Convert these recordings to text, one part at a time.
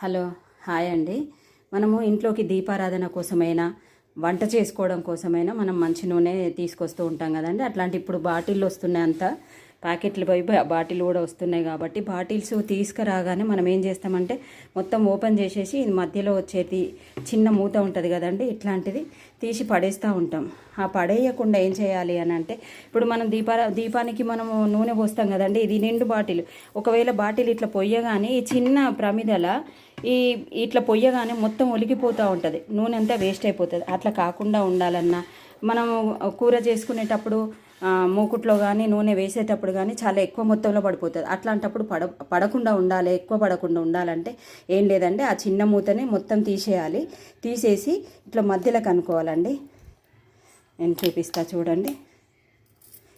Hello, hi అండి. మనము ఇంట్లోకి దీపారాధన కోసమైనా వంట చేసుకోవడం కోసమైనా మనం మంచి నూనె తీసుకొస్తూ ఉంటాం కదండి. అట్లాంటి ఇప్పుడు బాటిల్ వస్తున్నాయి, అంతా ప్యాకెట్లు పోయి బాటిల్ కూడా వస్తున్నాయి. కాబట్టి బాటిల్స్ తీసుకురాగానే మనం ఏం చేస్తామంటే మొత్తం ఓపెన్ చేసేసి మధ్యలో వచ్చేది చిన్న మూత ఉంటుంది కదండి, ఇట్లాంటిది తీసి పడేస్తూ ఉంటాం. ఆ పడేయకుండా ఏం చేయాలి అని అంటే, ఇప్పుడు మనం దీపానికి మనము నూనె పోస్తాం కదండి, ఇది నిండు బాటిల్. ఒకవేళ బాటిల్ ఇట్లా పొయ్యగానే ఈ చిన్న ప్రమిదల ఇట్లా పొయ్యగానే మొత్తం ఒలికిపోతూ ఉంటుంది, నూనె అంతా వేస్ట్ అయిపోతుంది. అట్లా కాకుండా ఉండాలన్నా మనము కూర చేసుకునేటప్పుడు మూకుట్లో కానీ నూనె వేసేటప్పుడు కానీ చాలా ఎక్కువ మొత్తంలో పడిపోతుంది. అట్లాంటప్పుడు పడకుండా ఉండాలి. ఎక్కువ పడకుండా ఉండాలంటే ఏం లేదండి, ఆ చిన్న మూతని మొత్తం తీసేయాలి. తీసేసి ఇట్లా మధ్యలో కనుక్కోవాలండి. నేను చూపిస్తా చూడండి.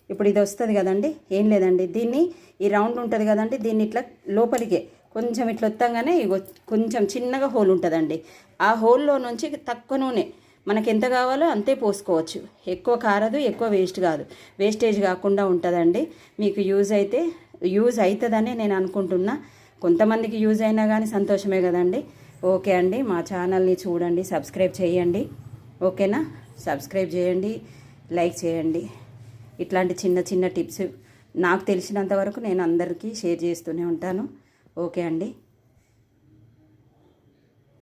ఇప్పుడు ఇది వస్తుంది కదండి, ఏం లేదండి, దీన్ని ఈ రౌండ్ ఉంటుంది కదండి, దీన్ని ఇట్లా లోపలికే కొంచెం ఇట్లా వత్తంగానే కొంచెం చిన్నగా హోల్ ఉంటుందండి. ఆ హోల్లో నుంచి తక్కువ నూనె మనకి ఎంత కావాలో అంతే పోసుకోవచ్చు. ఎక్కువ కారదు, ఎక్కువ వేస్టేజ్ కాకుండా ఉంటుందండి. మీకు యూజ్ అవుతుందని నేను అనుకుంటున్నా. కొంతమందికి యూజ్ అయినా కానీ సంతోషమే కదండి. ఓకే అండి, మా ఛానల్ని చూడండి, సబ్స్క్రైబ్ చేయండి. ఓకేనా? సబ్స్క్రైబ్ చేయండి, లైక్ చేయండి. ఇట్లాంటి చిన్న చిన్న టిప్స్ నాకు తెలిసినంత వరకు నేను అందరికీ షేర్ చేస్తూనే ఉంటాను. ఓకే అండి.